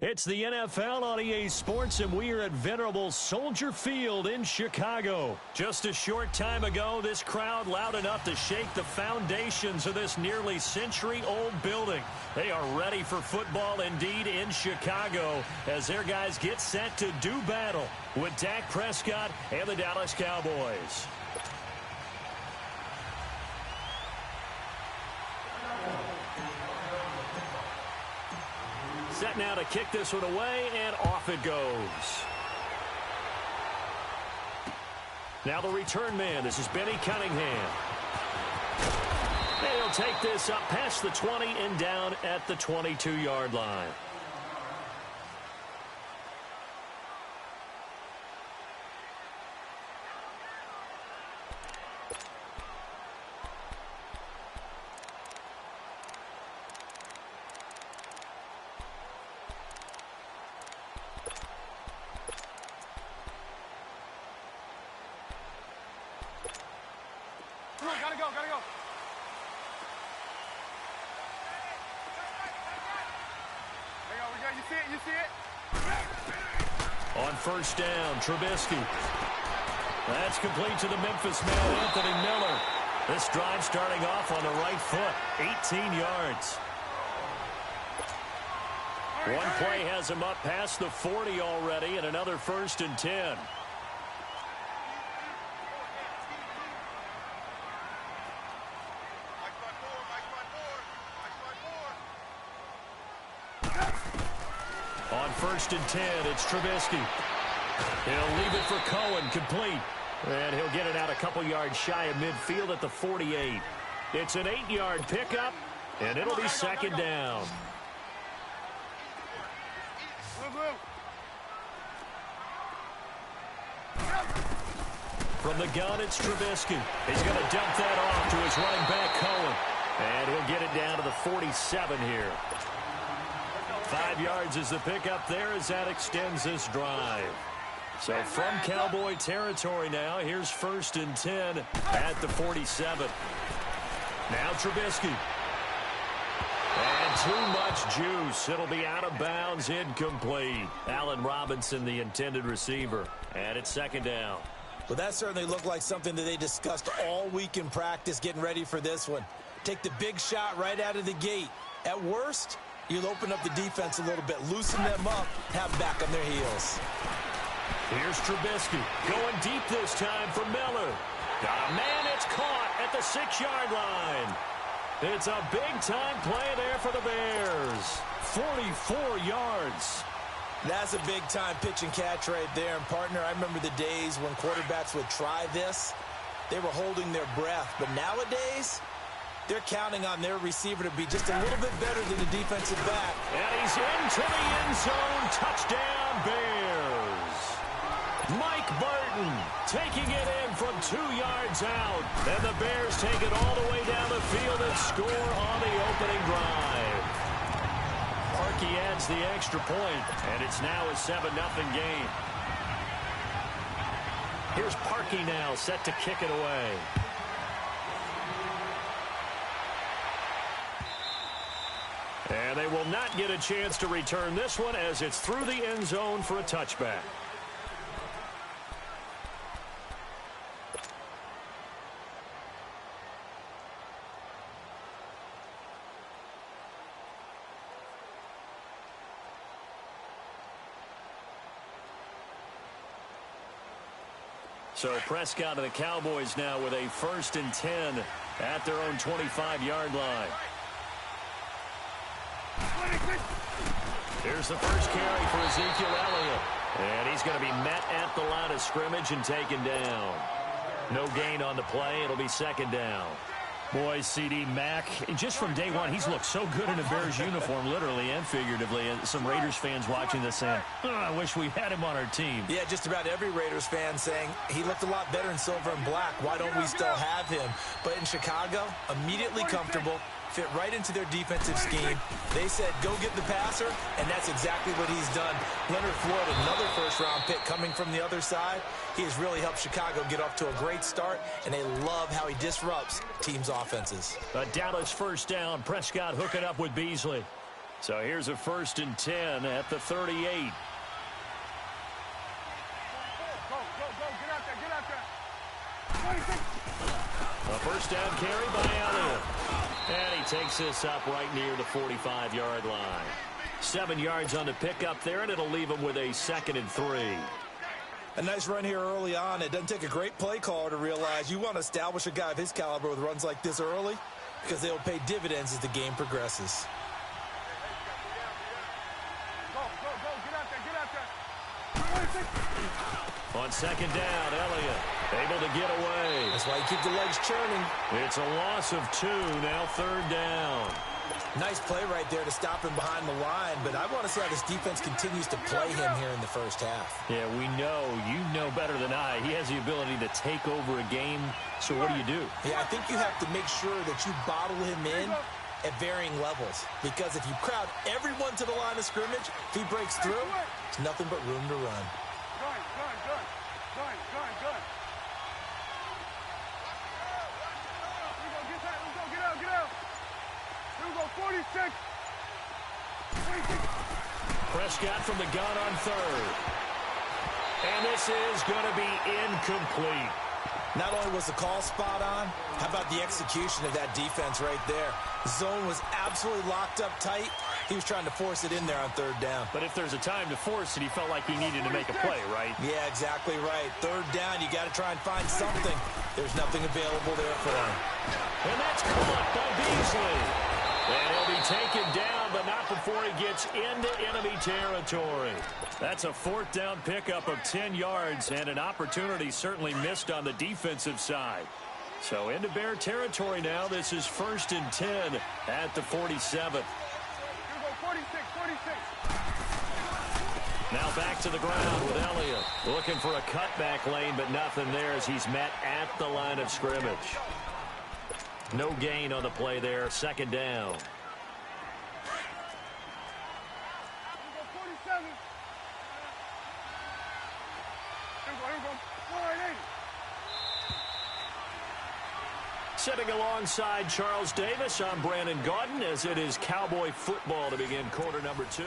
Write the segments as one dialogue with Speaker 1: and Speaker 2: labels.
Speaker 1: It's the NFL on EA Sports, and we are at venerable Soldier Field in Chicago. Just a short time ago, this crowd loud enough to shake the foundations of this nearly century-old building. They are ready for football indeed in Chicago as their guys get set to do battle with Dak Prescott and the Dallas Cowboys. Set now to kick this one away, and off it goes. Now the return man. This is Benny Cunningham. And he'll take this up past the 20 and down at the 22-yard line.
Speaker 2: Gotta go. There you go. You see it?
Speaker 1: On first down, Trubisky. That's complete to the Memphis man, Anthony Miller. This drive starting off on the right foot, 18 yards. One play has him up past the 40 already, and another 1st and 10. On 1st and 10, it's Trubisky. He'll leave it for Cohen, complete. And he'll get it out a couple yards shy of midfield at the 48. It's an 8-yard pickup, and it'll be 2nd down. From the gun, it's Trubisky. He's going to dump that off to his running back, Cohen. And he'll get it down to the 47 here. 5 yards is the pickup there as that extends this drive. So from Cowboy territory now, here's 1st and 10 at the 47. Now Trubisky. And too much juice. It'll be out of bounds, incomplete. Allen Robinson, the intended receiver. And it's 2nd down.
Speaker 3: Well, that certainly looked like something that they discussed all week in practice, getting ready for this one. Take the big shot right out of the gate. At worst, you'll open up the defense a little bit, loosen them up, have them back on their heels.
Speaker 1: Here's Trubisky going deep this time for Miller. Man, it's caught at the 6-yard line. It's a big-time play there for the Bears. 44 yards.
Speaker 3: That's a big-time pitch and catch right there. And, partner, I remember the days when quarterbacks would try this. They were holding their breath. But nowadays, they're counting on their receiver to be just a little bit better than the defensive back.
Speaker 1: And he's into the end zone. Touchdown, Bears. Mike Burton taking it in from 2 yards out. And the Bears take it all the way down the field and score on the opening drive. Parkey adds the extra point, and it's now a 7-0 game. Here's Parkey now set to kick it away. And they will not get a chance to return this one as it's through the end zone for a touchback. So Prescott and the Cowboys now with a 1st and 10 at their own 25-yard line. Here's the first carry for Ezekiel Elliott. And he's going to be met at the line of scrimmage and taken down. No gain on the play. It'll be 2nd down. Boy, C.D. Mack, just from day one, he's looked so good in a Bears uniform, literally and figuratively. And some Raiders fans watching this saying, I wish we had him on our team.
Speaker 3: Yeah, just about every Raiders fan saying he looked a lot better in silver and black. Why don't we still have him? But in Chicago, immediately comfortable, fit right into their defensive scheme. They said, go get the passer, and that's exactly what he's done. Leonard Floyd, another first-round pick coming from the other side. He has really helped Chicago get off to a great start, and they love how he disrupts teams' offenses.
Speaker 1: A Dallas first down. Prescott hooking up with Beasley. So here's a 1st and 10 at the 38.
Speaker 2: Go, get out there, get out there. 26.
Speaker 1: A first down carry by Elliott. And he takes this up right near the 45-yard line. 7 yards on the pickup there, and it'll leave him with a 2nd and 3.
Speaker 3: A nice run here early on. It doesn't take a great play caller to realize you want to establish a guy of his caliber with runs like this early because they'll pay dividends as the game progresses.
Speaker 2: Go, get out there, 26.
Speaker 1: On 2nd down, Elliott able to get away.
Speaker 3: That's why you keep the legs churning.
Speaker 1: It's a loss of 2, now 3rd down.
Speaker 3: Nice play right there to stop him behind the line, but I want to see how this defense continues to play him here in the first half.
Speaker 1: Yeah, we know. You know better than I. He has the ability to take over a game, so what do?
Speaker 3: Yeah, I think you have to make sure that you bottle him in at varying levels, because if you crowd everyone to the line of scrimmage, if he breaks through, it's nothing but room to run.
Speaker 2: Gun. Get out. Here we go, 46.
Speaker 1: Prescott from the gun on 3rd. And this is going to be incomplete.
Speaker 3: Not only was the call spot on, how about the execution of that defense right there? The zone was absolutely locked up tight. He was trying to force it in there on 3rd down.
Speaker 1: But if there's a time to force it, he felt like he needed to make a play, right?
Speaker 3: Yeah, exactly right. 3rd down, you got to try and find something. There's nothing available there for him.
Speaker 1: And that's caught by Beasley. And he'll be taken down, but not before he gets into enemy territory. That's a 4th down pickup of 10 yards, and an opportunity certainly missed on the defensive side. So into Bear territory now. This is 1st and 10 at the 47.
Speaker 2: Here we go, 46.
Speaker 1: Now back to the ground with Elliott. Looking for a cutback lane, but nothing there as he's met at the line of scrimmage. No gain on the play there. 2nd down. Sitting alongside Charles Davis, I'm Brandon Gaudin, as it is Cowboy football to begin quarter number 2.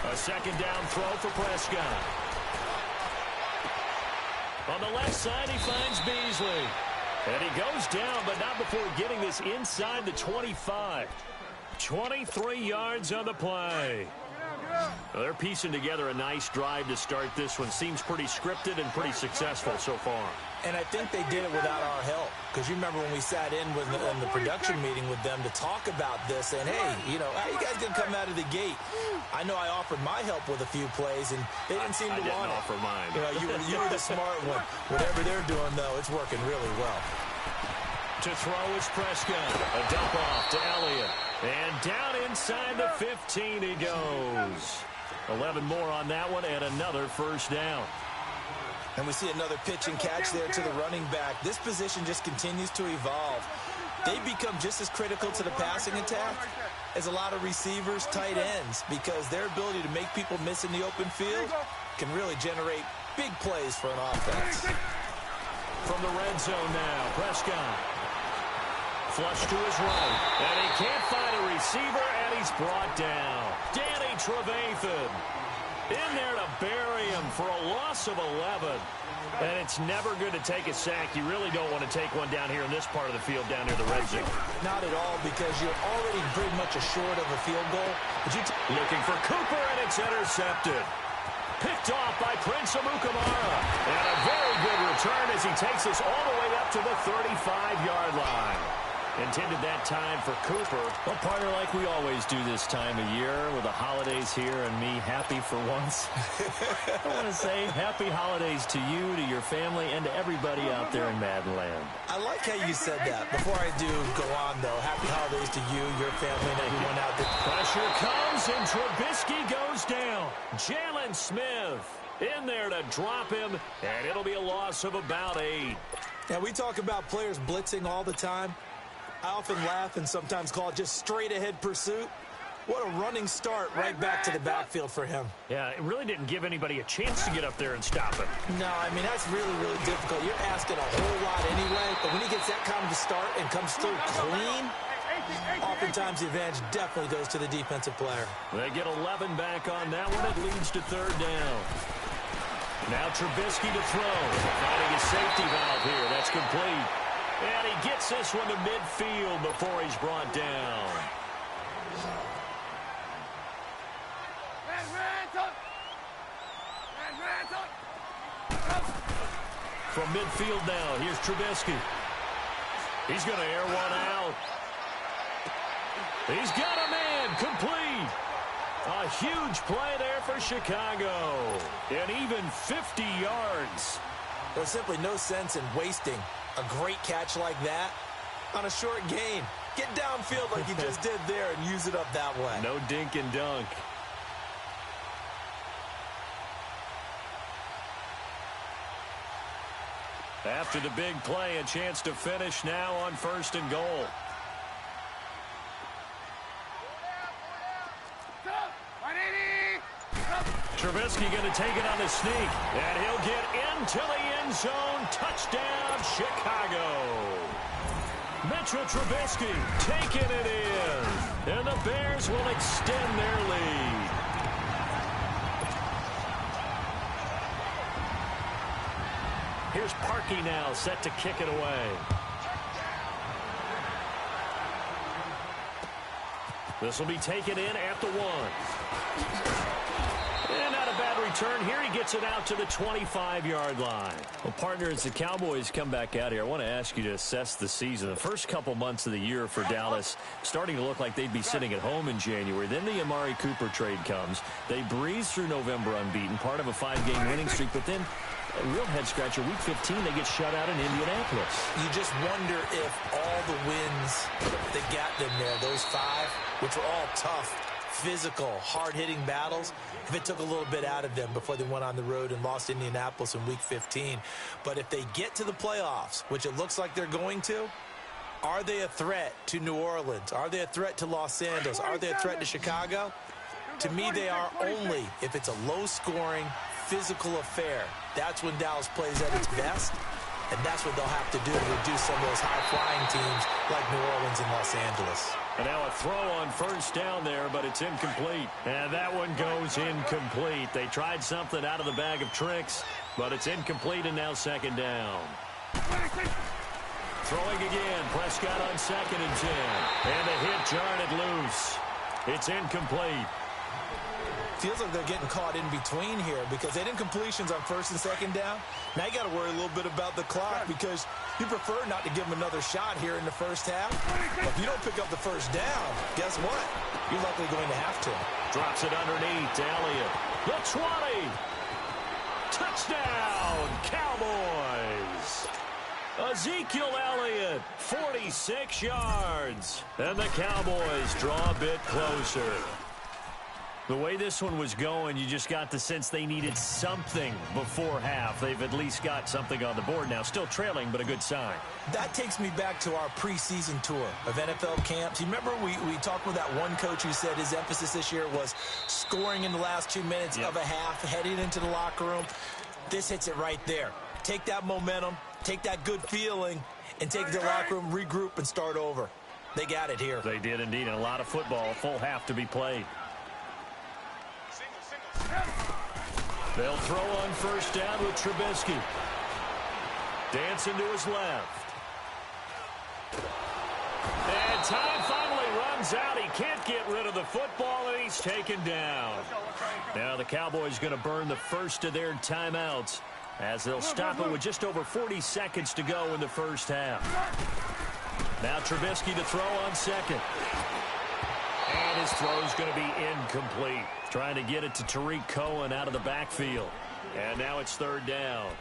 Speaker 1: A 2nd down throw for Prescott. On the left side, he finds Beasley. And he goes down, but not before getting this inside the 25. 23 yards on the play. Well, they're piecing together a nice drive to start this one. Seems pretty scripted and pretty successful so far.
Speaker 3: And I think they did it without our help. Because you remember when we sat in the production meeting with them to talk about this, and hey, you know, how you guys going to come out of the gate? I know I offered my help with a few plays, and they didn't seem to want it.
Speaker 1: I didn't offer mine.
Speaker 3: You know, you were the smart one. Whatever they're doing, though, it's working really well.
Speaker 1: To throw is Prescott. A dump off to Elliott. And down inside the 15 he goes. 11 more on that one, and another 1st down.
Speaker 3: And we see another pitch and catch there to the running back. This position just continues to evolve. They become just as critical to the passing attack as a lot of receivers, tight ends, because their ability to make people miss in the open field can really generate big plays for an offense.
Speaker 1: From the red zone now, Prescott. Flush to his right, and he can't find a receiver, and he's brought down. Danny Trevathan in there to bury him for a loss of 11. And it's never good to take a sack. You really don't want to take one down here in this part of the field, down near the red zone.
Speaker 3: Not at all, because you're already pretty much short of a field goal. But
Speaker 1: looking for Cooper, and it's intercepted. Picked off by Prince Amukamara. And a very good return as he takes us all the way up to the 35-yard line. Intended that time for Cooper.
Speaker 4: Well, partner, like we always do this time of year with the holidays here and me happy for once. I want to say happy holidays to you, to your family, and to everybody out there in Maddenland.
Speaker 3: I like how you said that. Before I do go on, though, happy holidays to you, your family, and everyone out there.
Speaker 1: Pressure comes, and Trubisky goes down. Jalen Smith in there to drop him, and it'll be a loss of about 8.
Speaker 3: Now, we talk about players blitzing all the time. I often laugh and sometimes call it just straight-ahead pursuit. What a running start right back to the backfield for him.
Speaker 1: Yeah, it really didn't give anybody a chance to get up there and stop him.
Speaker 3: No, I mean, that's really, really difficult. You're asking a whole lot anyway, but when he gets that kind of a start and comes through clean, oftentimes the advantage definitely goes to the defensive player.
Speaker 1: They get 11 back on that one. It leads to 3rd down. Now Trubisky to throw. Finding his safety valve here. That's complete. And he gets this one to midfield before he's brought down. From midfield now, here's Trubisky. He's going to air one out. He's got a man complete. A huge play there for Chicago. And even 50 yards.
Speaker 3: There's simply no sense in wasting a great catch like that on a short gain. Get downfield like you just did there and use it up that way.
Speaker 1: No dink and dunk. After the big play, a chance to finish now on 1st and goal. Trubisky going to take it on the sneak, and he'll get into the end zone. Touchdown, Chicago. Mitchell Trubisky taking it in, and the Bears will extend their lead. Here's Parkey now, set to kick it away. This will be taken in at the 1. And not a bad return here. He gets it out to the 25-yard line.
Speaker 4: Well, partner, as the Cowboys come back out here, I want to ask you to assess the season. The first couple months of the year for Dallas starting to look like they'd be sitting at home in January. Then the Amari Cooper trade comes. They breeze through November unbeaten, part of a 5-game winning streak. But then, a real head-scratcher, Week 15, they get shut out in Indianapolis.
Speaker 3: You just wonder if all the wins that got them there, those 5, which were all tough, physical, hard-hitting battles, if it took a little bit out of them before they went on the road and lost Indianapolis in Week 15. But if they get to the playoffs, which it looks like they're going to, are they a threat to New Orleans? Are they a threat to Los Angeles? Are they a threat to Chicago? To me, they are only if it's a low-scoring, physical affair. That's when Dallas plays at its best, and that's what they'll have to do to reduce some of those high-flying teams like New Orleans and Los Angeles.
Speaker 1: And now a throw on 1st down there, but it's incomplete. And that one goes incomplete. They tried something out of the bag of tricks, but it's incomplete, and now 2nd down. Throwing again. Prescott on 2nd and 10. And the hit jarred it loose. It's incomplete.
Speaker 3: Feels like they're getting caught in between here because they did completions on 1st and 2nd down. Now you got to worry a little bit about the clock because you prefer not to give them another shot here in the first half. But if you don't pick up the 1st down, guess what? You're likely going to have to.
Speaker 1: Drops it underneath to Elliott. The 20. Touchdown, Cowboys. Ezekiel Elliott, 46 yards. And the Cowboys draw a bit closer. The way this one was going, you just got the sense they needed something before half. They've at least got something on the board now. Still trailing, but a good sign.
Speaker 3: That takes me back to our preseason tour of NFL camps. You remember we talked with that one coach who said his emphasis this year was scoring in the last 2 minutes of a half, heading into the locker room. This hits it right there. Take that momentum, take that good feeling, and take it to the locker room, regroup, and start over. They got it here.
Speaker 1: They did indeed, and a lot of football, full half to be played. They'll throw on 1st down with Trubisky. Dancing to his left. And time finally runs out. He can't get rid of the football, and he's taken down. Now the Cowboys going to burn the first of their timeouts as they'll stop it with just over 40 seconds to go in the first half. Now Trubisky to throw on second. And his throw's going to be incomplete. Trying to get it to Tariq Cohen out of the backfield. And now it's third down.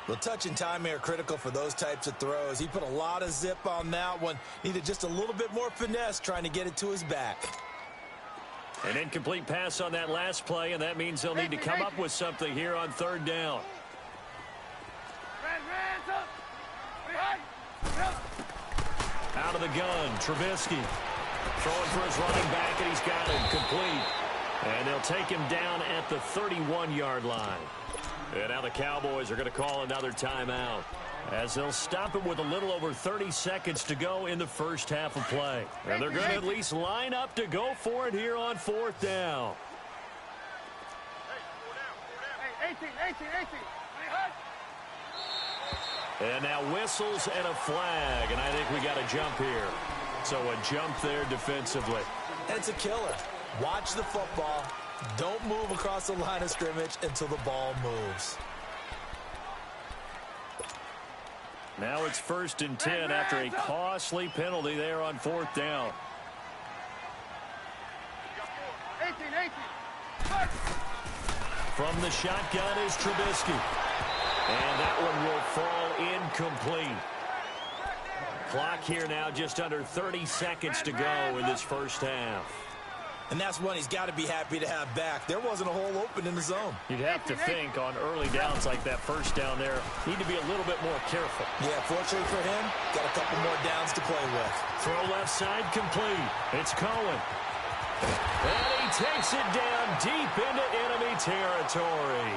Speaker 3: Well, touch and time are critical for those types of throws. He put a lot of zip on that one. Needed just a little bit more finesse trying to get it to his back.
Speaker 1: An incomplete pass on that last play, and that means they'll need to come up with something here on third down. Out of the gun, Trubisky. Throwing for his running back, and he's got it complete. And they'll take him down at the 31-yard line. And now the Cowboys are going to call another timeout, as they'll stop it with a little over 30 seconds to go in the first half of play. And they're going to at least line up to go for it here on fourth down.
Speaker 2: Hey, 18.
Speaker 1: And now whistles and a flag, and I think we got a jump here. So a jump there defensively.
Speaker 3: And it's a killer. Watch the football. Don't move across the line of scrimmage until the ball moves.
Speaker 1: Now it's 1st and 10 after a costly penalty there on fourth down.
Speaker 2: 18.
Speaker 1: From the shotgun is Trubisky. And that one will fall incomplete. Clock here now just under 30 seconds to go in this first half.
Speaker 3: And that's one he's got to be happy to have back. There wasn't a hole open in the zone.
Speaker 1: You'd have to think on early downs like that first down there, need to be a little bit more careful.
Speaker 3: Yeah, fortunately for him, got a couple more downs to play with.
Speaker 1: Throw left side complete. It's Cohen. And he takes it down deep into enemy territory.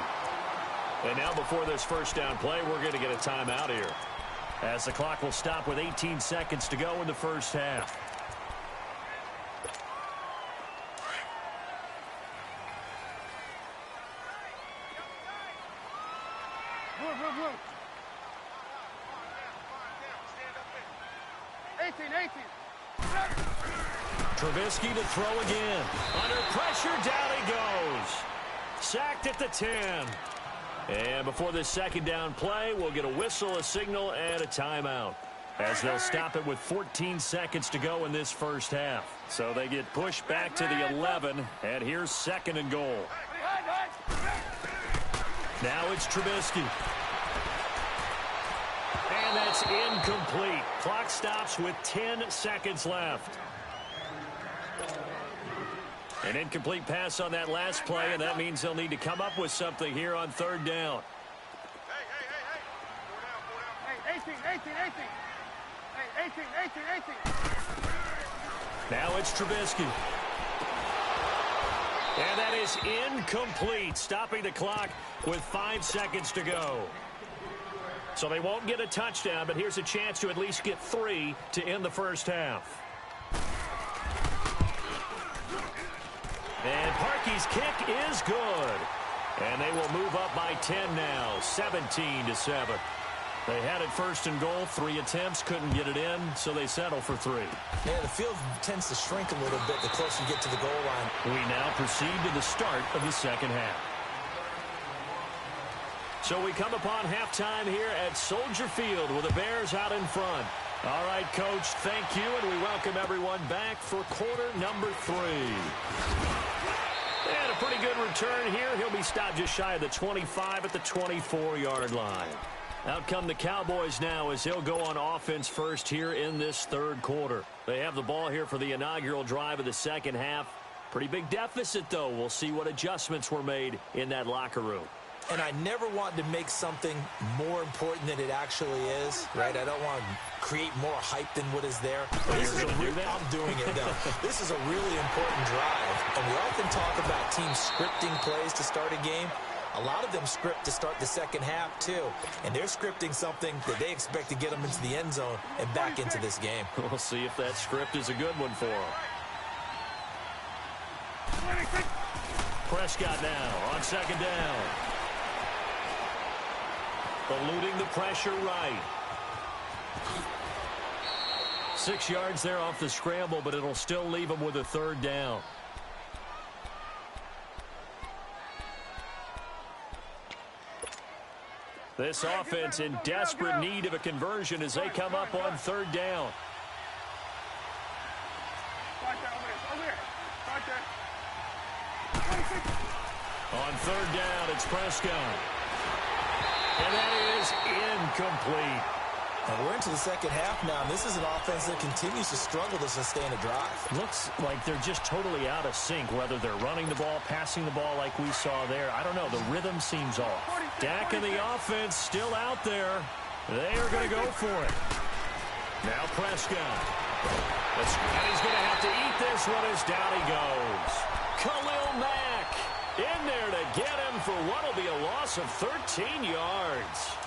Speaker 1: And now before this first down play, we're going to get a timeout here, as the clock will stop with 18 seconds to go in the first half.
Speaker 2: Blue. 18.
Speaker 1: Trubisky to throw again. Under pressure, down he goes. Sacked at the 10. And before this second down play, we'll get a whistle, a signal, and a timeout, as they'll stop it with 14 seconds to go in this first half. So they get pushed back to the 11, and here's 2nd and goal. Now it's Trubisky. And that's incomplete. Clock stops with 10 seconds left. An incomplete pass on that last play, and that means they'll need to come up with something here on third down.
Speaker 2: Hey, 18.
Speaker 1: Now it's Trubisky. And that is incomplete, stopping the clock with 5 seconds to go. So they won't get a touchdown, but here's a chance to at least get 3 to end the first half. And Parkey's kick is good. And they will move up by 10 now, 17-7. They had it 1st and goal, 3 attempts, couldn't get it in, so they settle for 3.
Speaker 3: Yeah, the field tends to shrink a little bit the closer you get to the goal line.
Speaker 1: We now proceed to the start of the second half. So we come upon halftime here at Soldier Field with the Bears out in front. All right, Coach, thank you, and we welcome everyone back for quarter number 3. And a pretty good return here. He'll be stopped just shy of the 25 at the 24-yard line. Out come the Cowboys now as they'll go on offense first here in this third quarter. They have the ball here for the inaugural drive of the second half. Pretty big deficit, though. We'll see what adjustments were made in that locker room.
Speaker 3: And I never want to make something more important than it actually is, right? I don't want to create more hype than what is there.
Speaker 1: You're going to do that?
Speaker 3: I'm doing it, though. This is a really important drive. And we often talk about teams scripting plays to start a game. A lot of them script to start the second half, too. And they're scripting something that they expect to get them into the end zone and back into this game.
Speaker 1: We'll see if that script is a good one for them. Prescott now on second down. Eluding the pressure right. 6 yards there off the scramble, but it'll still leave him with a third down. This offense in desperate need of a conversion as they come up on third down. On third down, it's Prescott. And that is incomplete.
Speaker 3: And we're into the second half now, and this is an offense that continues to struggle to sustain a drive.
Speaker 4: Looks like they're just totally out of sync, whether they're running the ball, passing the ball like we saw there. I don't know. The rhythm seems off.
Speaker 1: Dak and the offense still out there. They are going to go for it. Now Prescott. And he's going to have to eat this one as down he goes. Khalil Mack in there to get him for what will be a loss of 13 yards.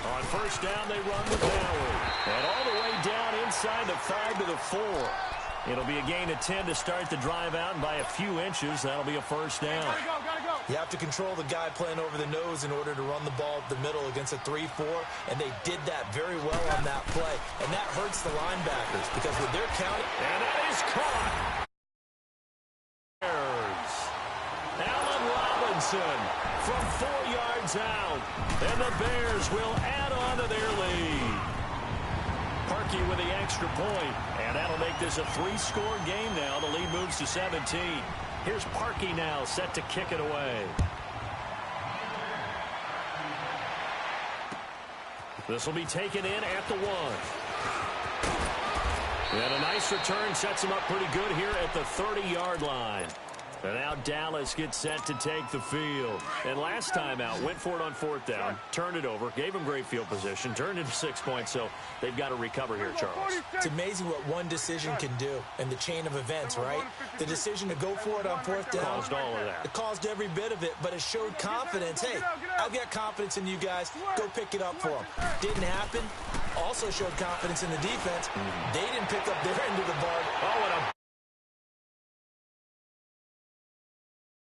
Speaker 1: On first down, they run with Howard. And all the way down inside the 5 to the 4. It'll be a gain of 10 to start the drive out, and by a few inches, that'll be a first down.
Speaker 2: Gotta go.
Speaker 3: You have to control the guy playing over the nose in order to run the ball up the middle against a 3-4, and they did that very well on that play. And that hurts the linebackers because with their count...
Speaker 1: And that is caught. Allen Robinson from 4 yards out. And the Bears will add on to their lead. Parkey with the extra point, and that'll make this a 3-score game now. The lead moves to 17. Here's Parkey now, set to kick it away. This will be taken in at the 1. And a nice return sets him up pretty good here at the 30-yard line. And now Dallas gets set to take the field. And last time out, went for it on 4th down, turned it over, gave him great field position, turned into 6 points, so they've got to recover here, Charles.
Speaker 3: It's amazing what one decision can do in the chain of events, right? The decision to go for it on 4th down.
Speaker 1: Caused all of that.
Speaker 3: It caused every bit of it, but it showed confidence. Hey, I've got confidence in you guys. Go pick it up for them. Didn't happen. Also showed confidence in the defense. They didn't pick up their